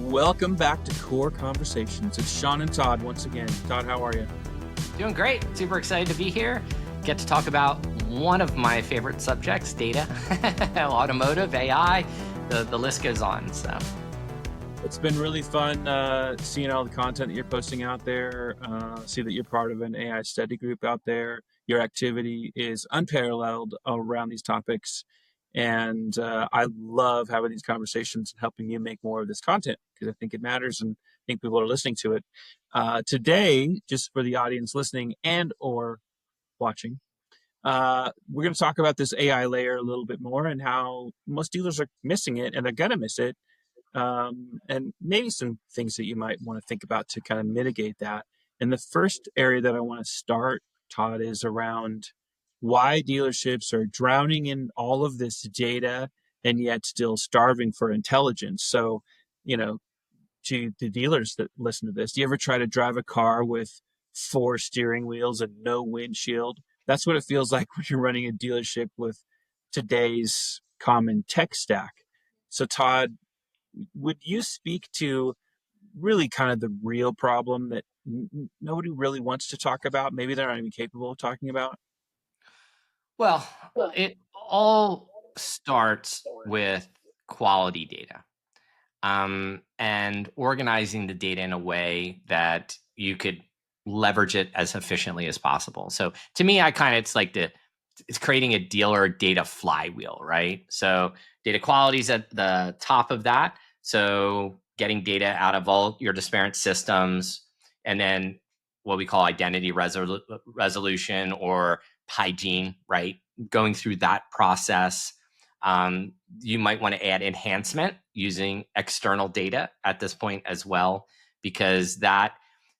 Welcome back to Qore Conversations. It's Sean and Todd once again. Todd, how are you? Doing great. Super excited to be here. Get to talk about one of my favorite subjects, data, automotive, AI, the list goes on. So it's been really fun seeing all the content that you're posting out there. See that you're part of an AI study group out there. Your activity is unparalleled around these topics. And I love having these conversations and helping you make more of this content because I think it matters and I think people are listening to it. Today, just for the audience listening and or watching, we're going to talk about this AI layer a little bit more and how most dealers are missing it and they're going to miss it. And maybe some things that you might want to think about to kind of mitigate that. And the first area that I want to start, Todd, is around why dealerships are drowning in all of this data and yet still starving for intelligence. So, to the dealers that listen to this, do you ever try to drive a car with 4 steering wheels and no windshield? That's what it feels like when you're running a dealership with today's common tech stack. So, Todd, would you speak to really kind of the real problem that nobody really wants to talk about? Maybe they're not even capable of talking about? well, it all starts with quality data and organizing the data in a way that you could leverage it as efficiently as possible. So to me, it's creating a dealer data flywheel, right? So data quality is at the top of that. So getting data out of all your disparate systems, and then what we call identity resolution or hygiene, right? Going through that process. You might want to add enhancement using external data at this point as well, because that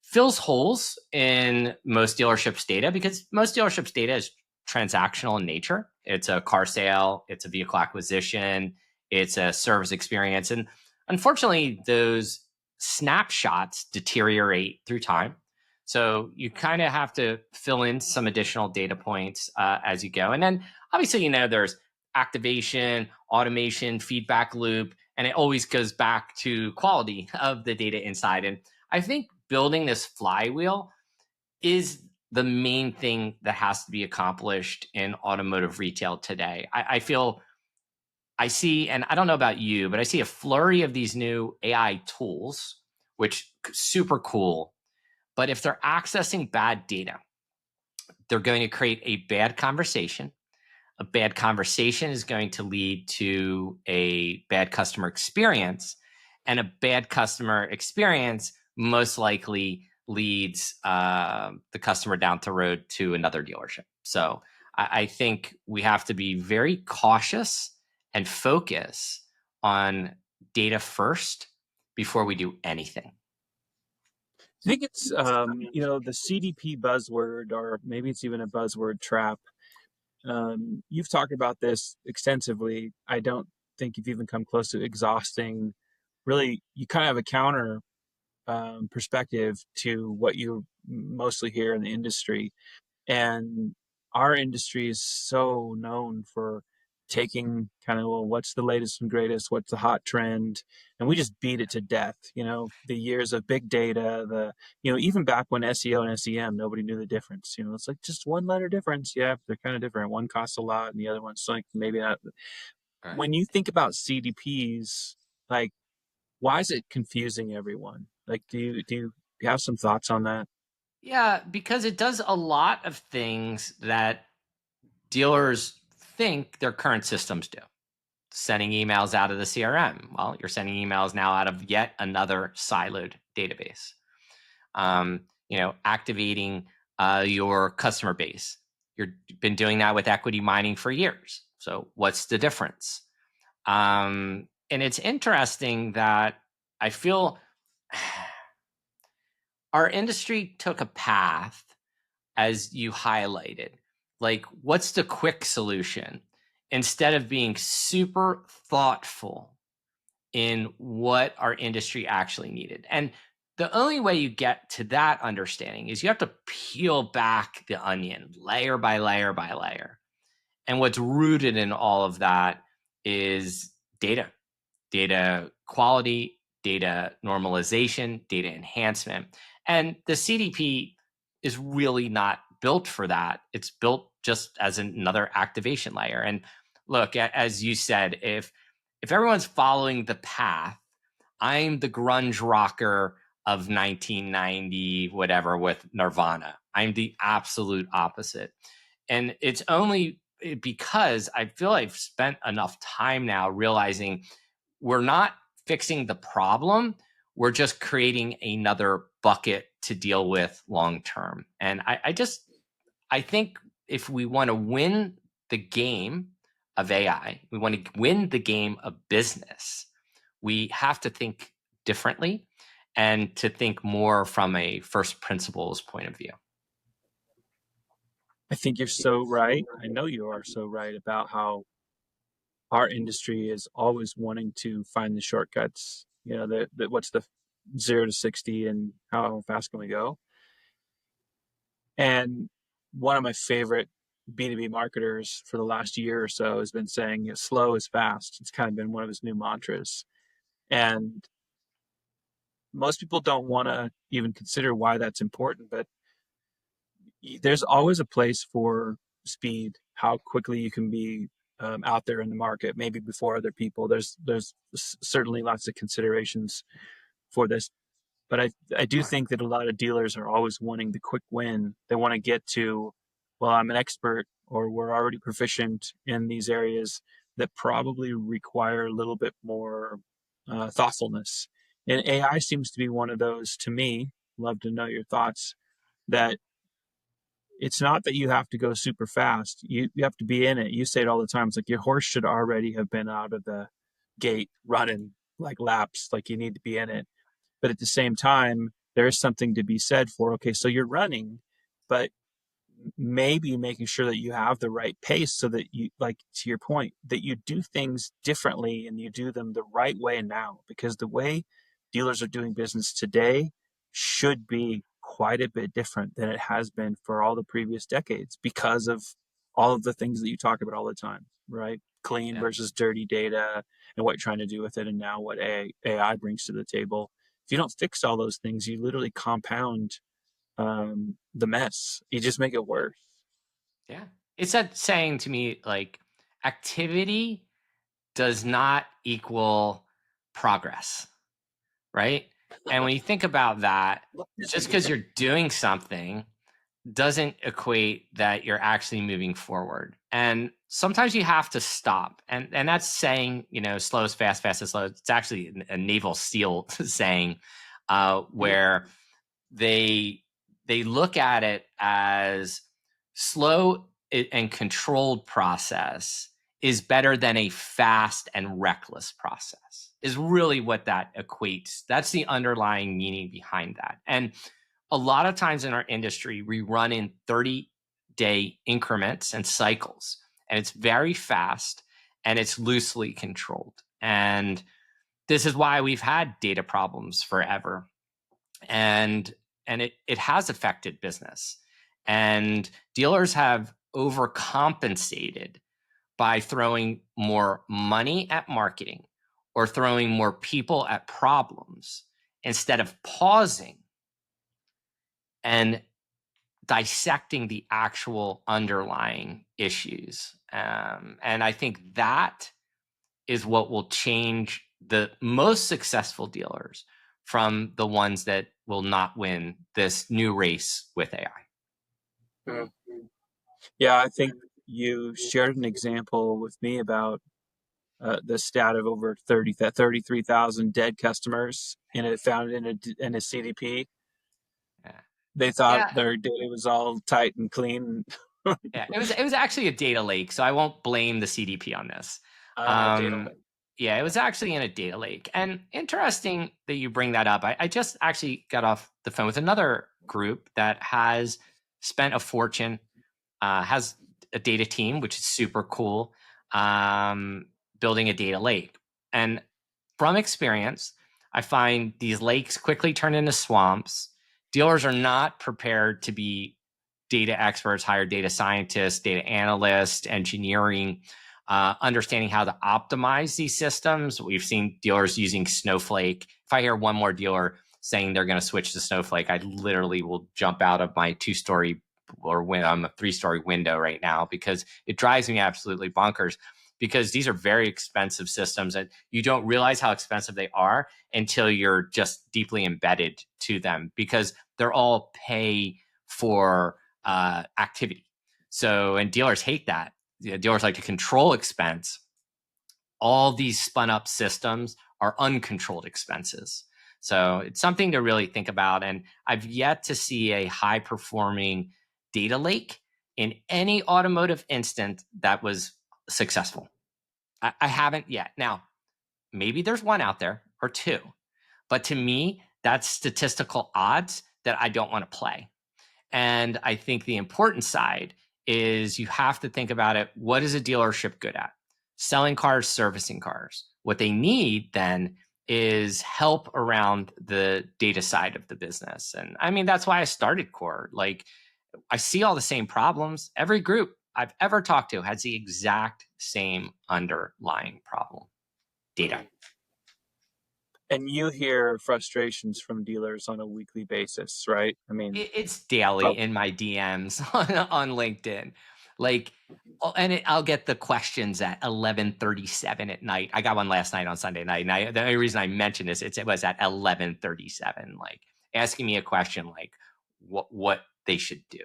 fills holes in most dealerships' data, because most dealerships' data is transactional in nature. It's a car sale, it's a vehicle acquisition, it's a service experience. And unfortunately, those snapshots deteriorate through time. So you kind of have to fill in some additional data points as you go. And then obviously, there's activation, automation, feedback loop, and it always goes back to quality of the data inside. And I think building this flywheel is the main thing that has to be accomplished in automotive retail today. I see, and I don't know about you, but I see a flurry of these new AI tools, which super cool. But if they're accessing bad data, they're going to create a bad conversation. A bad conversation is going to lead to a bad customer experience, and a bad customer experience most likely leads the customer down the road to another dealership. So I think we have to be very cautious and focus on data first before we do anything. I think it's, the CDP buzzword, or maybe it's even a buzzword trap. You've talked about this extensively. I don't think you've even come close to exhausting. Really, you kind of have a counter perspective to what you mostly hear in the industry. And our industry is so known for taking kind of, well, what's the latest and greatest, what's the hot trend, and we just beat it to death. The years of big data, even back when SEO and SEM, nobody knew the difference. It's like just one letter difference. Yeah, they're kind of different. One costs a lot and the other one's like maybe not. Right. When you think about CDPs, like, why is it confusing everyone? Like, do you have some thoughts on that? Yeah, because it does a lot of things that dealers think their current systems do. Sending emails out of the CRM. Well, you're sending emails now out of yet another siloed database. Activating your customer base. You've been doing that with equity mining for years. So what's the difference? And it's interesting that I feel our industry took a path, as you highlighted, like what's the quick solution, instead of being super thoughtful in what our industry actually needed. And the only way you get to that understanding is you have to peel back the onion layer by layer by layer. And what's rooted in all of that is data quality, data normalization, data enhancement. And the CDP is really not built for that. It's built just as another activation layer. And look, as you said, if everyone's following the path, I'm the grunge rocker of 1990, whatever, with Nirvana. I'm the absolute opposite. And it's only because I feel I've spent enough time now realizing we're not fixing the problem. We're just creating another bucket to deal with long term. And I think if we want to win the game of AI, we want to win the game of business, we have to think differently and to think more from a first principles point of view. I think you're so right. I know you are so right about how our industry is always wanting to find the shortcuts. You know, what's the 0 to 60 and how fast can we go? And one of my favorite B2B marketers for the last year or so has been saying, you know, slow is fast. It's kind of been one of his new mantras. And most people don't want to even consider why that's important, but there's always a place for speed, how quickly you can be out there in the market, maybe before other people. There's certainly lots of considerations for this, but I do think that a lot of dealers are always wanting the quick win. They want to get to, well, I'm an expert, or we're already proficient in these areas that probably require a little bit more thoughtfulness. And AI seems to be one of those, to me. Love to know your thoughts. That it's not that you have to go super fast. You have to be in it. You say it all the time. It's like your horse should already have been out of the gate running like laps, like you need to be in it. But at the same time, there is something to be said for, okay, so you're running, but maybe making sure that you have the right pace so that you, like to your point, that you do things differently and you do them the right way now, because the way dealers are doing business today should be quite a bit different than it has been for all the previous decades because of all of the things that you talk about all the time, right? Clean Yeah. versus dirty data and what you're trying to do with it, and now what AI brings to the table. If you don't fix all those things, you literally compound the mess. You just make it worse. Yeah. It's that saying to me, like, activity does not equal progress, right? And when you think about that, just because you're doing something doesn't equate that you're actually moving forward. And sometimes you have to stop. And that's saying, you know, slow is fast, fast is slow. It's actually a Naval SEAL saying, where they look at it as slow and controlled process is better than a fast and reckless process, is really what that equates. That's the underlying meaning behind that. And a lot of times in our industry, we run in 30-day increments and cycles, and it's very fast and it's loosely controlled. And this is why we've had data problems forever. And it has affected business. And dealers have overcompensated by throwing more money at marketing or throwing more people at problems instead of pausing and dissecting the actual underlying issues. And I think that is what will change the most successful dealers from the ones that will not win this new race with AI. Mm. Yeah, I think you shared an example with me about the stat of over 33,000 dead customers and it found in a CDP. Yeah. They thought Yeah. their data was all tight and clean. Yeah, it was actually a data lake, so I won't blame the CDP on this. Data. Yeah, it was actually in a data lake. And interesting that you bring that up. I just actually got off the phone with another group that has spent a fortune, has a data team, which is super cool, building a data lake. And from experience, I find these lakes quickly turn into swamps. Dealers are not prepared to be data experts, hire data scientists, data analysts, engineering. understanding how to optimize these systems. We've seen dealers using Snowflake. If I hear one more dealer saying they're going to switch to Snowflake, I literally will jump out of my 2-story or when I'm a 3-story window right now, because it drives me absolutely bonkers, because these are very expensive systems and you don't realize how expensive they are until you're just deeply embedded to them, because they're all pay for activity. So, and dealers hate that. Dealers like to control expense. All these spun up systems are uncontrolled expenses. So it's something to really think about. And I've yet to see a high performing data lake in any automotive instant that was successful. I haven't yet. Now, maybe there's one out there or two, but to me, that's statistical odds that I don't want to play. And I think the important side is you have to think about it. What is a dealership good at? Selling cars, servicing cars. What they need then is help around the data side of the business. And I mean, that's why I started Qore. Like, I see all the same problems. Every group I've ever talked to has the exact same underlying problem: data. And you hear frustrations from dealers on a weekly basis, right? I mean, It's daily in my DMs on LinkedIn. Like, I'll get the questions at 11:37 at night. I got one last night on Sunday night. And the only reason I mentioned this, it was at 11:37, like asking me a question like what they should do.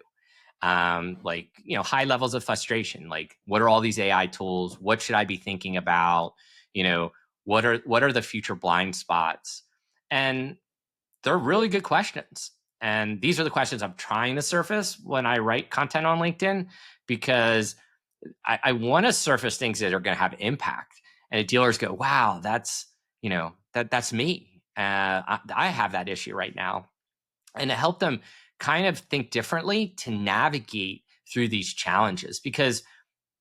Like, high levels of frustration. Like, what are all these AI tools? What should I be thinking about? What are the future blind spots? And they're really good questions. And these are the questions I'm trying to surface when I write content on LinkedIn, because I want to surface things that are going to have impact. And the dealers go, wow, that's me. I have that issue right now. And to help them kind of think differently to navigate through these challenges, because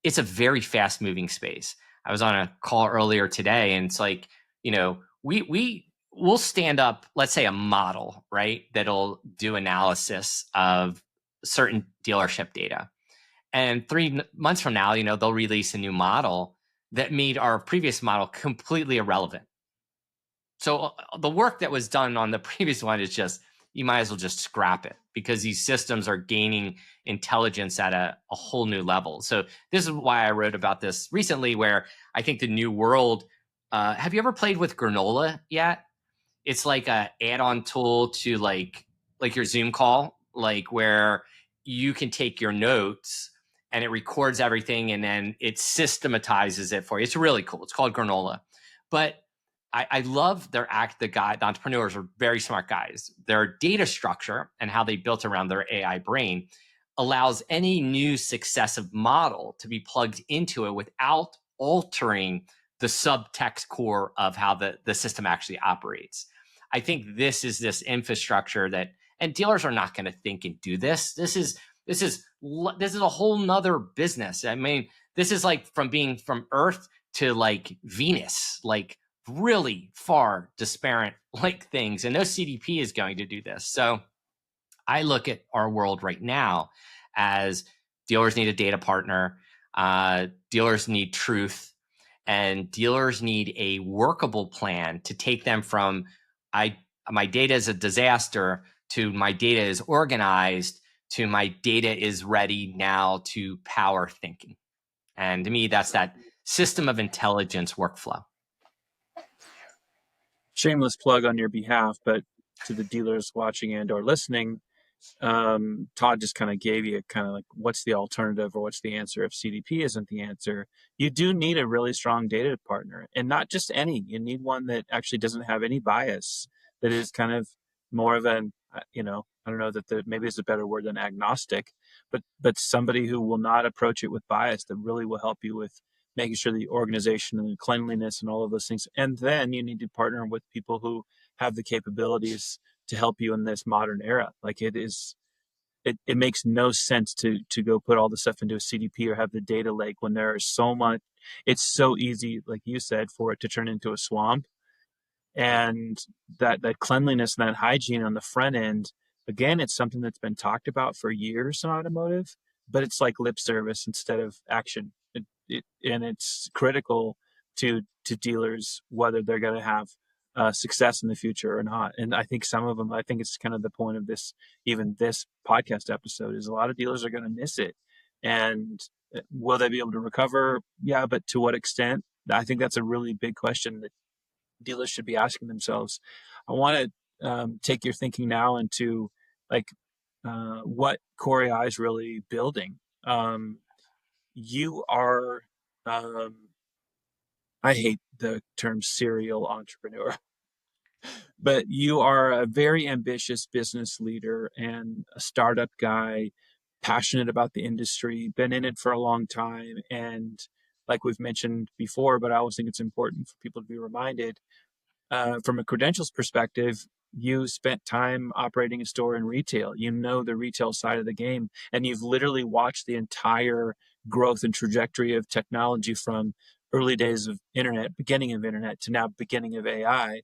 it's a very fast moving space. I was on a call earlier today, and it's like, we'll stand up, let's say, a model, right, that'll do analysis of certain dealership data. And 3 months from now, they'll release a new model that made our previous model completely irrelevant. So the work that was done on the previous one is just, you might as well just scrap it, because these systems are gaining intelligence at a whole new level. So this is why I wrote about this recently, where I think the new world, have you ever played with Granola yet? It's like a add-on tool to like your Zoom call, like where you can take your notes and it records everything and then it systematizes it for you. It's really cool. It's called Granola. But I love the entrepreneurs are very smart guys. Their data structure and how they built around their AI brain allows any new successive model to be plugged into it without altering the subtext core of how the system actually operates. I think this is this infrastructure that, and dealers are not going to think and do this. This is a whole nother business. I mean, this is like from being from Earth to like Venus, like really far disparate like things. And no CDP is going to do this. So I look at our world right now as dealers need a data partner, dealers need truth, and dealers need a workable plan to take them from my data is a disaster to my data is organized to my data is ready now to power thinking. And to me, that's that system of intelligence workflow. Shameless plug on your behalf, but to the dealers watching and or listening, Todd just kind of gave you kind of like what's the alternative or what's the answer if CDP isn't the answer. You do need a really strong data partner, and not just any. You need one that actually doesn't have any bias, that is kind of more of an, I don't know that maybe is a better word than agnostic, but somebody who will not approach it with bias, that really will help you with making sure the organization and the cleanliness and all of those things. And then you need to partner with people who have the capabilities to help you in this modern era. Like it makes no sense to go put all the stuff into a CDP or have the data lake when there is so much. It's so easy, like you said, for it to turn into a swamp. And that cleanliness and that hygiene on the front end, again, it's something that's been talked about for years in automotive, but it's like lip service instead of action. and it's critical to dealers whether they're going to have success in the future or not. And I think some of them, I think it's kind of the point of this, even this podcast episode, is a lot of dealers are going to miss it. And will they be able to recover? Yeah, but to what extent? I think that's a really big question that dealers should be asking themselves. I want to take your thinking now into like what QoreAI is really building. You are, um, I hate the term serial entrepreneur, but you are a very ambitious business leader and a startup guy, passionate about the industry, been in it for a long time. And like we've mentioned before, but I always think it's important for people to be reminded from a credentials perspective, you spent time operating a store in retail. You know the retail side of the game, and you've literally watched the entire growth and trajectory of technology from early days of internet, beginning of internet, to now beginning of AI.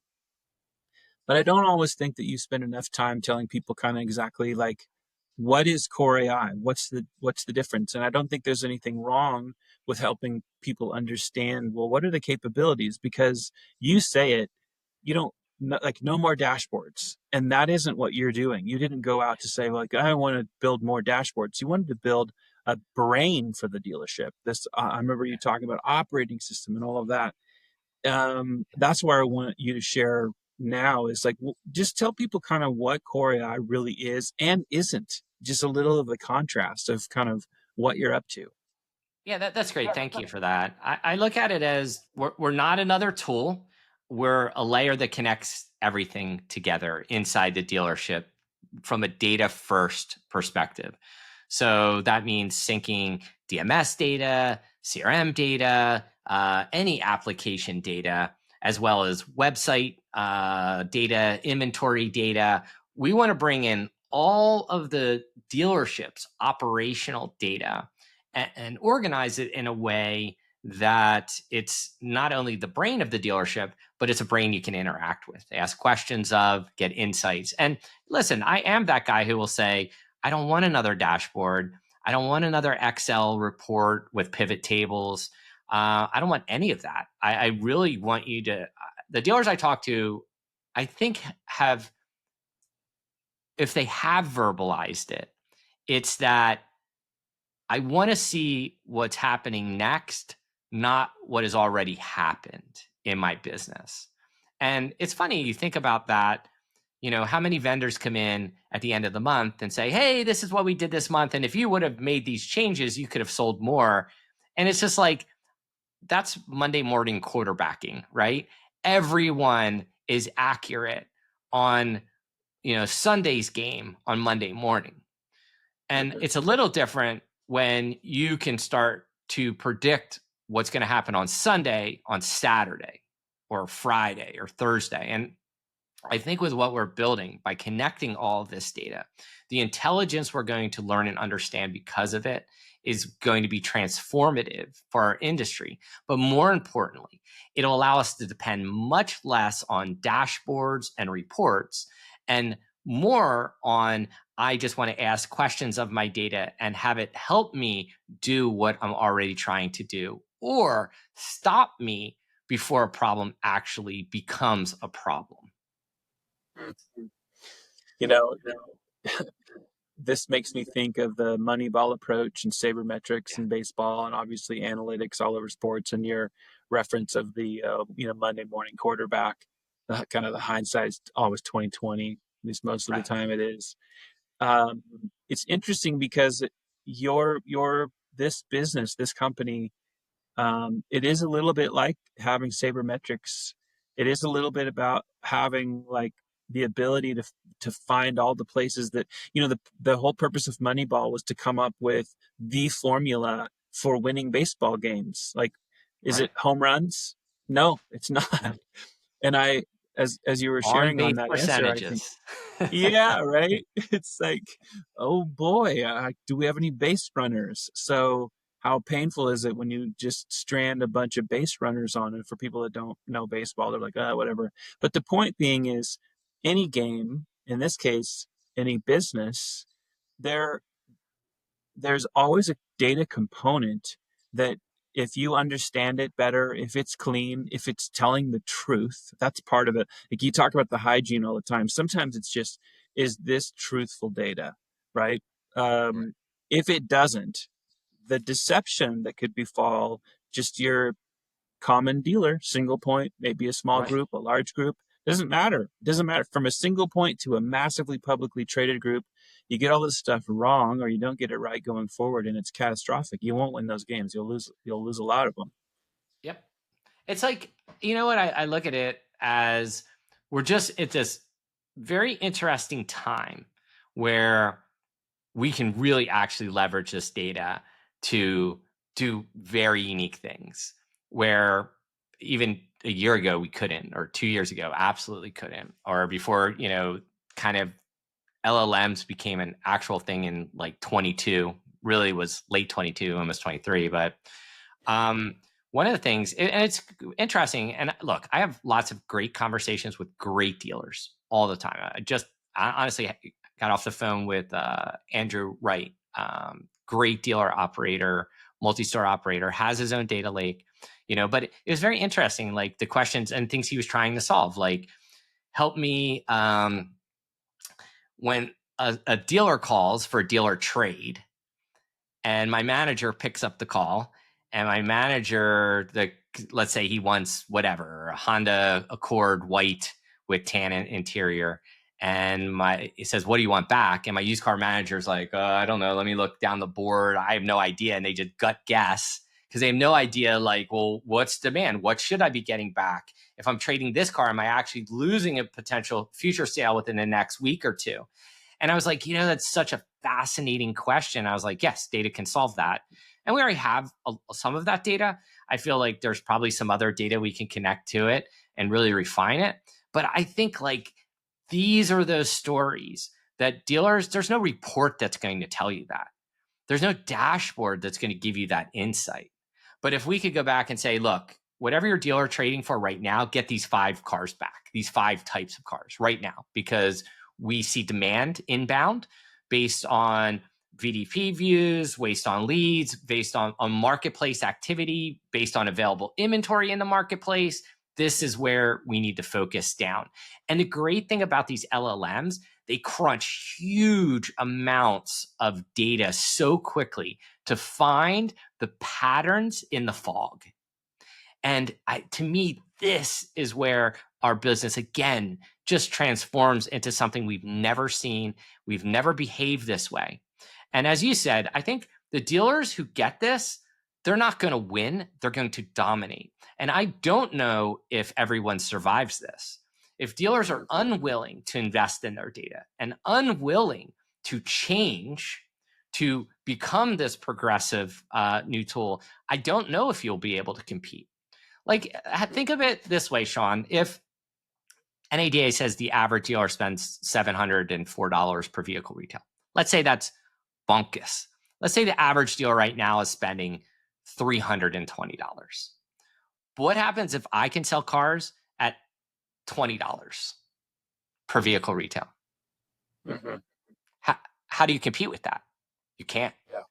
But I don't always think that you spend enough time telling people kind of exactly like what is core AI? What's the difference? And I don't think there's anything wrong with helping people understand, well, what are the capabilities? Because you say it, you don't like no more dashboards. And that isn't what you're doing. You didn't go out to say like, I want to build more dashboards. You wanted to build a brain for the dealership. This, I remember you talking about operating system and all of that. That's where I want you to share now is like, just tell people kind of what core AI really is and isn't, just a little of the contrast of kind of what you're up to. Yeah, that's great. Thank you for that. I look at it as we're not another tool. We're a layer that connects everything together inside the dealership from a data first perspective. So that means syncing DMS data, CRM data, any application data, as well as website data, inventory data. We want to bring in all of the dealership's operational data and organize it in a way that it's not only the brain of the dealership, but it's a brain you can interact with, ask questions of, get insights. And listen, I am that guy who will say, I don't want another dashboard. I don't want another Excel report with pivot tables. I don't want any of that. I really want you to, the dealers I talk to, I think have, if they have verbalized it, it's that I want to see what's happening next, not what has already happened in my business. And it's funny, you think about that, how many vendors come in at the end of the month and say, hey, this is what we did this month. And if you would have made these changes, you could have sold more. And it's just like, that's Monday morning quarterbacking, right? Everyone is accurate on, Sunday's game on Monday morning. And it's a little different when you can start to predict what's going to happen on Sunday, on Saturday, or Friday, or Thursday. And I think with what we're building, by connecting all of this data, the intelligence we're going to learn and understand because of it is going to be transformative for our industry. But more importantly, it'll allow us to depend much less on dashboards and reports and more on, I just want to ask questions of my data and have it help me do what I'm already trying to do, or stop me before a problem actually becomes a problem. You know, this makes me think of the Moneyball approach and sabermetrics in baseball, and obviously analytics all over sports. And your reference of the Monday morning quarterback, kind of the hindsight's always 2020. At least most of the time it is. It's interesting because your this business, this company, it is a little bit like having sabermetrics. It is a little bit about having like the ability to find all the places that the whole purpose of Moneyball was to come up with the formula for winning baseball games. Like, is it home runs? No, it's not. And as you were On sharing on base that answer, I think, percentages. yeah, right. It's like, oh boy, do we have any base runners? So how painful is it when you just strand a bunch of base runners on it? For people that don't know baseball, they're like, whatever. But the point being is, any game, in this case, any business, there's always a data component that if you understand it better, if it's clean, if it's telling the truth, that's part of it. Like you talk about the hygiene all the time. Sometimes it's just, is this truthful data, right? Um, if it doesn't, the deception that could befall just your common dealer, single point, maybe a small Right. group, a large group, doesn't matter. It doesn't matter. From a single point to a massively publicly traded group, you get all this stuff wrong or you don't get it right going forward and it's catastrophic. You won't win those games. You'll lose a lot of them. Yep. It's like, you know what? I look at it as we're just at this very interesting time where we can really actually leverage this data to do very unique things where even a year ago we couldn't, or 2 years ago absolutely couldn't, or before, kind of LLMs became an actual thing in like 22, really was late 22, almost 23. But one of the things, and it's interesting, and look, I have lots of great conversations with great dealers all the time. I honestly got off the phone with Andrew Wright, great dealer operator, multi-store operator, has his own data lake, but it was very interesting, like the questions and things he was trying to solve, like help me when a dealer calls for a dealer trade and my manager picks up the call and my manager, let's say he wants whatever, a Honda Accord white with tan interior. And he says, what do you want back? And my used car manager's like, I don't know. Let me look down the board. I have no idea. And they just gut guess because they have no idea, like, well, what's demand? What should I be getting back? If I'm trading this car, am I actually losing a potential future sale within the next week or two? And I was like, that's such a fascinating question. I was like, yes, data can solve that. And we already have some of that data. I feel like there's probably some other data we can connect to it and really refine it. But I think like these are those stories that dealers, there's no report that's going to tell you that. There's no dashboard that's going to give you that insight. But if we could go back and say, look, whatever your dealer trading for right now, get these 5 cars back, these 5 types of cars right now, because we see demand inbound based on VDP views, based on leads, based on marketplace activity, based on available inventory in the marketplace. This is where we need to focus down. And the great thing about these LLMs, they crunch huge amounts of data so quickly to find the patterns in the fog. And to me, this is where our business, again, just transforms into something we've never seen. We've never behaved this way. And as you said, I think the dealers who get this, they're not going to win. They're going to dominate. And I don't know if everyone survives this. If dealers are unwilling to invest in their data and unwilling to change to become this progressive new tool, I don't know if you'll be able to compete. Like, think of it this way, Sean. If NADA says the average dealer spends $704 per vehicle retail, let's say that's bunkus. Let's say the average dealer right now is spending $320. What happens if I can sell cars at $20 per vehicle retail? Mm-hmm. How do you compete with that? You can't. Yeah.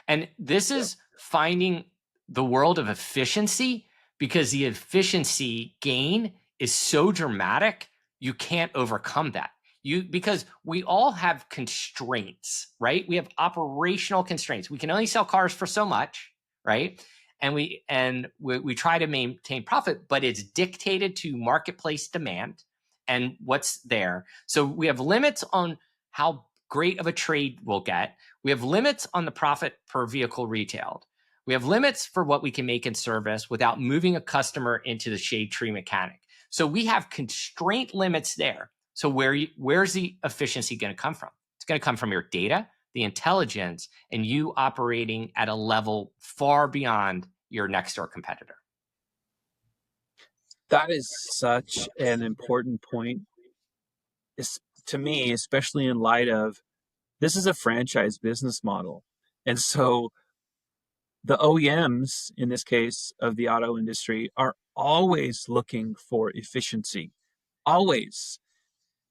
And this is finding the world of efficiency, because the efficiency gain is so dramatic, you can't overcome that. Because we all have constraints, right? We have operational constraints. We can only sell cars for so much, right? And we try to maintain profit, but it's dictated to marketplace demand and what's there. So we have limits on how great of a trade we'll get. We have limits on the profit per vehicle retailed. We have limits for what we can make in service without moving a customer into the shade tree mechanic. So we have constraint limits there. So where's the efficiency going to come from? It's going to come from your data, the intelligence, and you operating at a level far beyond your next door competitor. That is such an important point. To me, especially in light of this is a franchise business model. And so the OEMs, in this case of the auto industry, are always looking for efficiency. Always.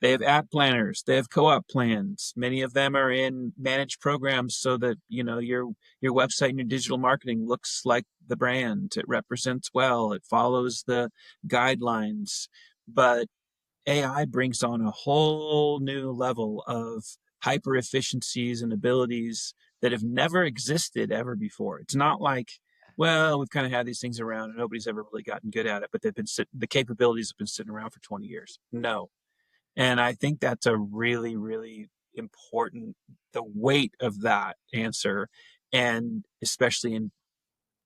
They have app planners. They have co-op plans. Many of them are in managed programs so that your website and your digital marketing looks like the brand. It represents well. It follows the guidelines. But AI brings on a whole new level of hyper efficiencies and abilities that have never existed ever before. It's not like, well, we've kind of had these things around and nobody's ever really gotten good at it, but the capabilities have been sitting around for 20 years. No. And I think that's a really, really important, the weight of that answer, and especially in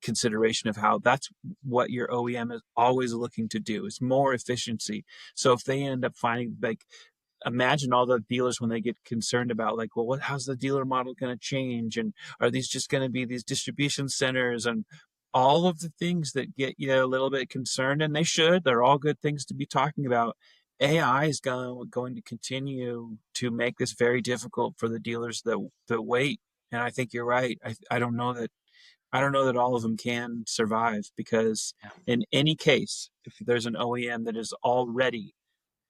consideration of how that's what your OEM is always looking to do is more efficiency. So if they end up finding, like, imagine all the dealers when they get concerned about, like, well, how's the dealer model going to change, and are these just going to be these distribution centers, and all of the things that get you a little bit concerned, and they should. They're all good things to be talking about. AI is going to continue to make this very difficult for the dealers that wait. And I think you're right. I don't know that all of them can survive, because Yeah. in any case, if there's an OEM that is already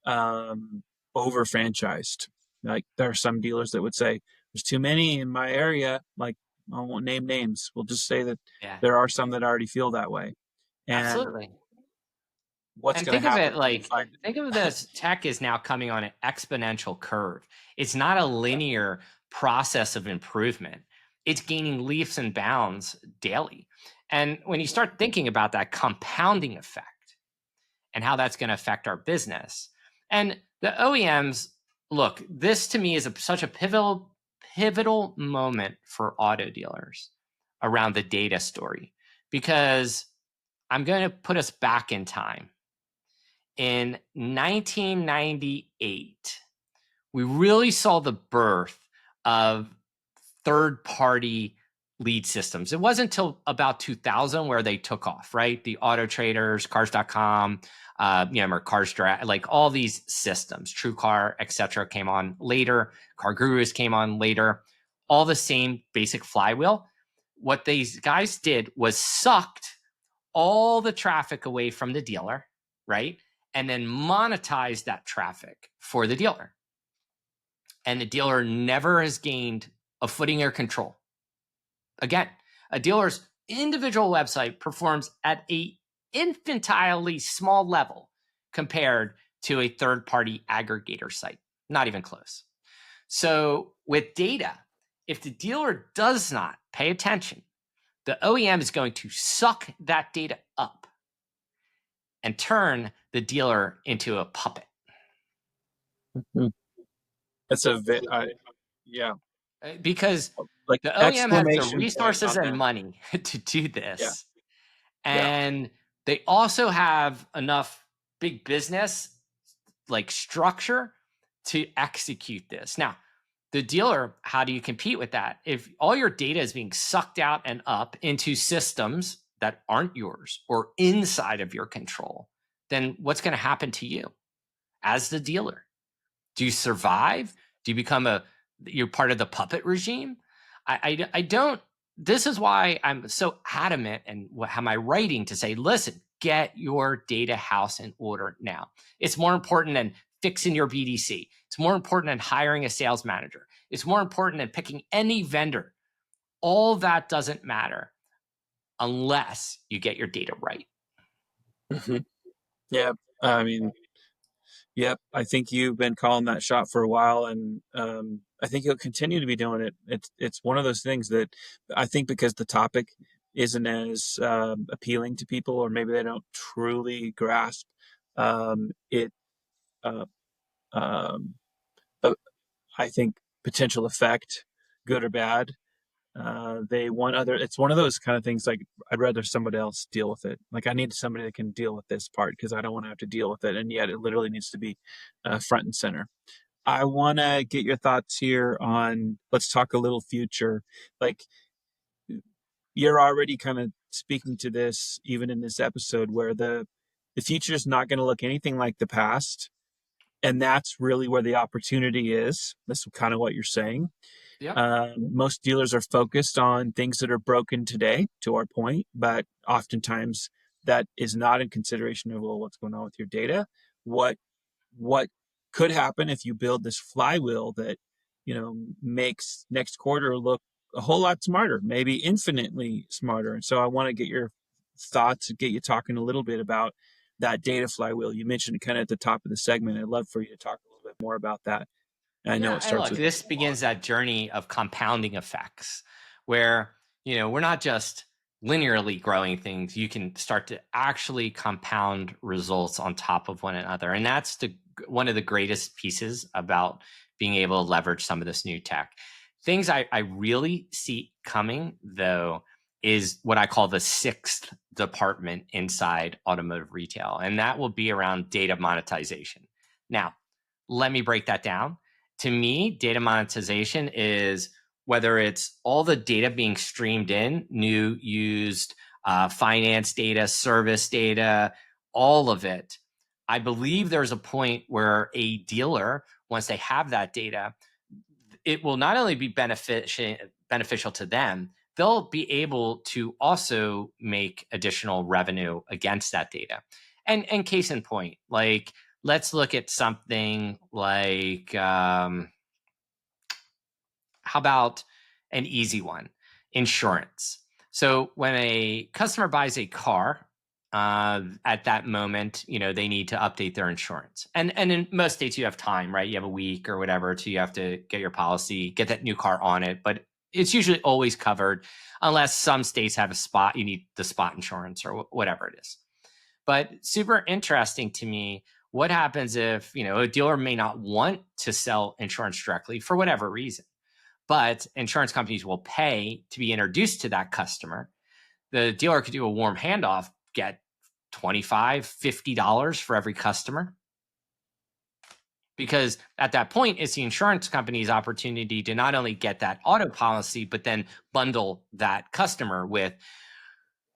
um, over franchised. Like, there are some dealers that would say, there's too many in my area. Like, I won't name names. We'll just say that Yeah, there are some that already feel that way. And absolutely. what's And going think to of happen it when you like, find think of this tech is now coming on an exponential curve. It's not a linear process of improvement. It's gaining leaps and bounds daily. And when you start thinking about that compounding effect and how that's going to affect our business, and the OEMs, look, this to me is such a pivotal moment for auto dealers around the data story, because I'm going to put us back in time. In 1998, we really saw the birth of third party lead systems. It wasn't until about 2000 where they took off, right? The Auto Traders, Cars.com, or Cars Direct, like all these systems, TrueCar, etc., came on later. Car Gurus came on later. All the same basic flywheel. What these guys did was sucked all the traffic away from the dealer, right? And then monetize that traffic for the dealer. And the dealer never has gained a footing or control. Again, a dealer's individual website performs at a infantilely small level compared to a third-party aggregator site. Not even close. So with data, if the dealer does not pay attention, the OEM is going to suck that data up and turn the dealer into a puppet. it. That's yeah, Because like, the OEM has the exclamation point resources on and that. money to do Yeah, this. yeah. And they also have enough big business like structure to execute this. Now, the dealer, how do you compete with that? If all your data is being sucked out and up into systems that aren't yours or inside of your control, then what's going to happen to you as the dealer? Do you survive? Do you become you're part of the puppet regime? I don't. This is why I'm so adamant and how am I writing to say, listen, get your data house in order now. It's more important than fixing your BDC. It's more important than hiring a sales manager. It's more important than picking any vendor. All that doesn't matter unless you get your data right. Hmm. Yeah. I mean, yep. I think you've been calling that shot for a while, and I think you'll continue to be doing it. It's one of those things that I think, because the topic isn't as appealing to people, or maybe they don't truly grasp it. Uh, um, uh, I think potential effect, good or bad. They want other. It's one of those kind of things. Like, I'd rather somebody else deal with it. Like, I need somebody that can deal with this part, because I don't want to have to deal with it. And yet, it literally needs to be front and center. I want to get your thoughts here on. Let's talk a little future. Like, you're already kind of speaking to this even in this episode, where the future is not going to look anything like the past, and that's really where the opportunity is. That's kind of what you're saying. Yep. Most dealers are focused on things that are broken today, to our point, but oftentimes that is not in consideration of, well, what's going on with your data? What could happen if you build this flywheel that, makes next quarter look a whole lot smarter, maybe infinitely smarter. And so I want to get your thoughts, get you talking a little bit about that data flywheel. You mentioned it kind of at the top of the segment. I'd love for you to talk a little bit more about that. I know Yeah, it and starts look, with this begins that journey of compounding effects where, we're not just linearly growing things. You can start to actually compound results on top of one another. And that's one of the greatest pieces about being able to leverage some of this new tech. Things I really see coming, though, is what I call the sixth department inside automotive retail, and that will be around data monetization. Now, let me break that down. To me, data monetization is whether it's all the data being streamed in, new, used, finance data, service data, all of it. I believe there's a point where a dealer, once they have that data, it will not only be beneficial to them, they'll be able to also make additional revenue against that data. And case in point, like, let's look at something like, how about an easy one? Insurance. So when a customer buys a car, at that moment, they need to update their insurance. And in most states, you have time, right? You have a week or whatever till you have to get your policy, get that new car on it. But it's usually always covered, unless some states have a spot, you need the spot insurance or whatever it is. But super interesting to me, what happens if, a dealer may not want to sell insurance directly for whatever reason, but insurance companies will pay to be introduced to that customer. The dealer could do a warm handoff, get $25, $50 for every customer. Because at that point, it's the insurance company's opportunity to not only get that auto policy, but then bundle that customer with,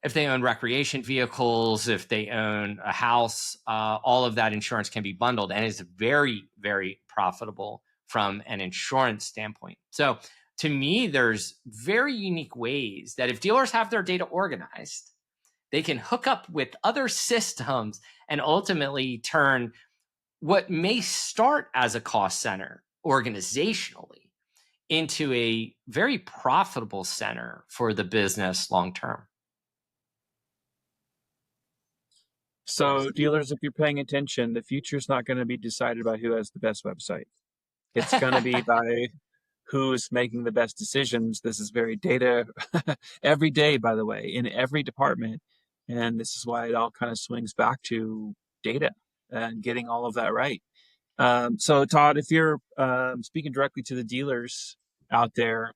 if they own recreation vehicles, if they own a house, all of that insurance can be bundled, and it's very, very profitable from an insurance standpoint. So to me, there's very unique ways that if dealers have their data organized, they can hook up with other systems and ultimately turn what may start as a cost center organizationally into a very profitable center for the business long term. So, dealers, if you're paying attention, the future's not going to be decided by who has the best website. It's going to be by who's making the best decisions. This is very data every day, by the way, in every department. And this is why it all kind of swings back to data and getting all of that right. So, Todd, if you're speaking directly to the dealers out there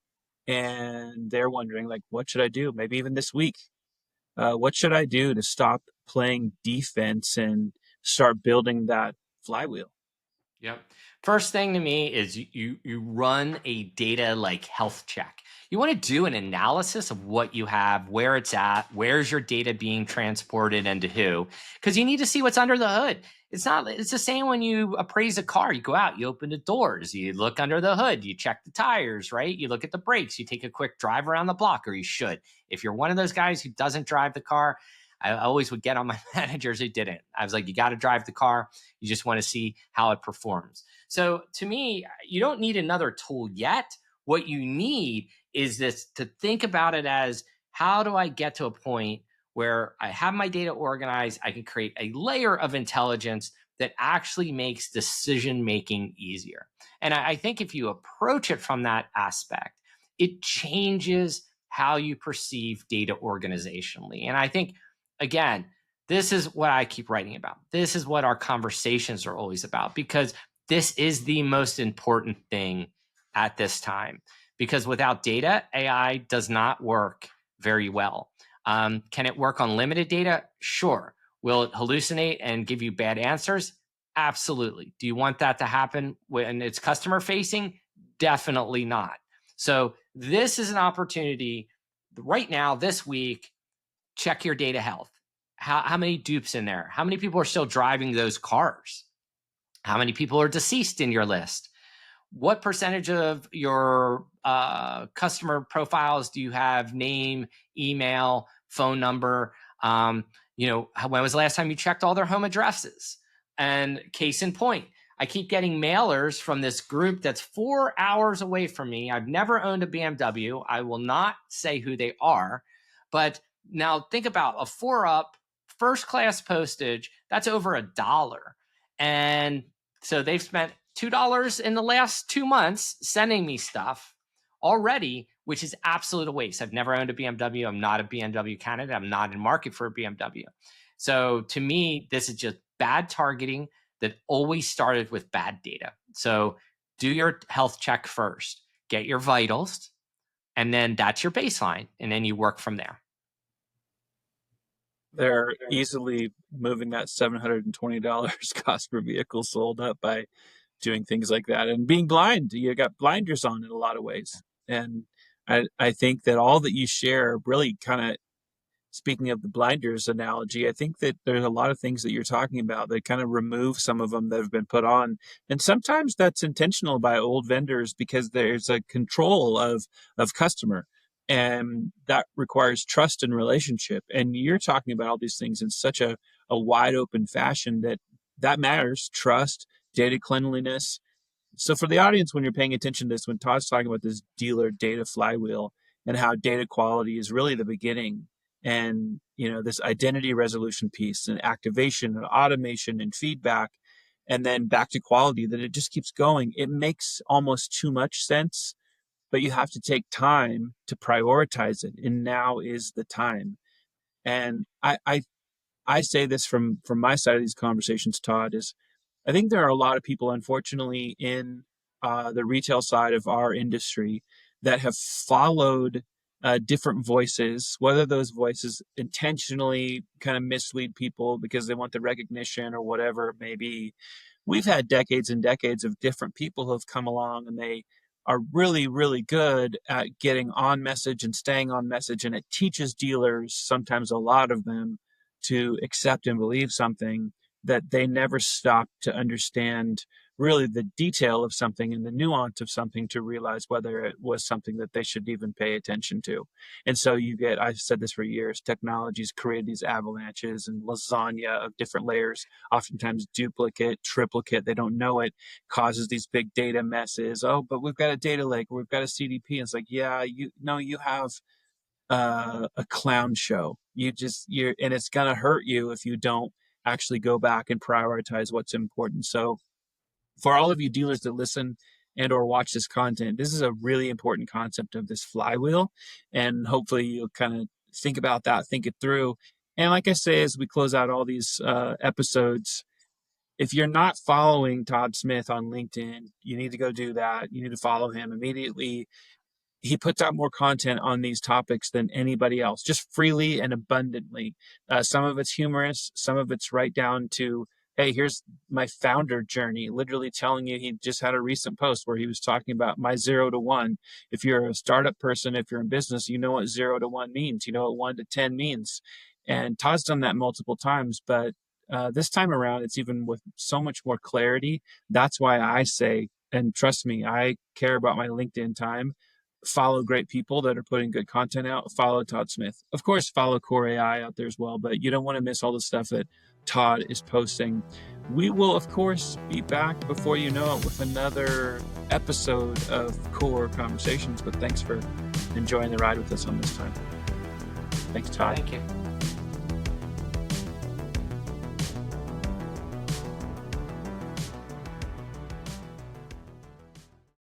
and they're wondering, like, what should I do? Maybe even this week, what should I do to stop playing defense and start building that flywheel? Yep. First thing to me is you run a data like health check. You want to do an analysis of what you have, where it's at, where's your data being transported, and to who, because you need to see what's under the hood. It's the same when you appraise a car. You go out, you open the doors, you look under the hood, you check the tires, right? You look at the brakes, you take a quick drive around the block, or you should. If you're one of those guys who doesn't drive the car, I always would get on my managers who didn't. I was like, you got to drive the car. You just want to see how it performs. So to me, you don't need another tool yet. What you need is this, to think about it as, how do I get to a point where I have my data organized? I can create a layer of intelligence that actually makes decision-making easier. And I think if you approach it from that aspect, it changes how you perceive data organizationally. And I think, again, this is what I keep writing about. This is what our conversations are always about, because this is the most important thing at this time. Because without data, AI does not work very well. Can it work on limited data? Sure. Will it hallucinate and give you bad answers? Absolutely. Do you want that to happen when it's customer facing? Definitely not. So this is an opportunity right now, this week. Check your data health. How many dupes in there? How many people are still driving those cars? How many people are deceased in your list? What percentage of your customer profiles do you have name, email, phone number? When was the last time you checked all their home addresses? And case in point, I keep getting mailers from this group that's 4 hours away from me. I've never owned a BMW. I will not say who they are, but now think about a 4-up first class postage. That's over $1. And so they've spent $2 in the last 2 months sending me stuff already, which is absolute a waste. I've never owned a BMW. I'm not a BMW candidate. I'm not in market for a BMW. So to me, this is just bad targeting that always started with bad data. So do your health check first, get your vitals, and then that's your baseline. And then you work from there. They're easily moving that $720 cost per vehicle sold up by doing things like that and being blind. You got blinders on in a lot of ways. And I think that all that you share really kind of, speaking of the blinders analogy, I think that there's a lot of things that you're talking about that kind of remove some of them that have been put on. And sometimes that's intentional by old vendors because there's a control of customer. And that requires trust and relationship. And you're talking about all these things in such a wide open fashion that matters. Trust, data cleanliness. So for the audience, when you're paying attention to this, when Todd's talking about this dealer data flywheel and how data quality is really the beginning, and this identity resolution piece and activation and automation and feedback, and then back to quality, that it just keeps going. It makes almost too much sense, but you have to take time to prioritize it. And now is the time. And I say this from my side of these conversations, Todd, is I think there are a lot of people, unfortunately, in the retail side of our industry that have followed different voices, whether those voices intentionally kind of mislead people because they want the recognition or whatever it may be. We've had decades and decades of different people who have come along, and they are really, really good at getting on message and staying on message. And it teaches dealers, sometimes a lot of them, to accept and believe something that they never stop to understand really the detail of something and the nuance of something to realize whether it was something that they should even pay attention to. And so I've said this for years, technology's created these avalanches and lasagna of different layers, oftentimes duplicate, triplicate, they don't know it, causes these big data messes. Oh, but we've got a data lake, we've got a CDP. And it's like, yeah, you have a clown show. And it's going to hurt you if you don't actually go back and prioritize what's important. So for all of you dealers that listen and or watch this content, this is a really important concept of this flywheel. And hopefully you'll kind of think about that, think it through. And like I say, as we close out all these episodes, if you're not following Todd Smith on LinkedIn, you need to go do that. You need to follow him immediately. He puts out more content on these topics than anybody else, just freely and abundantly. Some of it's humorous, some of it's right down to, hey, here's my founder journey, literally telling you. He just had a recent post where he was talking about my 0 to 1. If you're a startup person, if you're in business, you know what 0 to 1 means. You know what 1 to 10 means. And Todd's done that multiple times, but this time around, it's even with so much more clarity. That's why I say, and trust me, I care about my LinkedIn time. Follow great people that are putting good content out. Follow Todd Smith. Of course, follow QoreAI out there as well, but you don't want to miss all the stuff that Todd is posting. We will, of course, be back before you know it with another episode of Qore Conversations, but thanks for enjoying the ride with us on this time. Thanks, Todd. Thank you.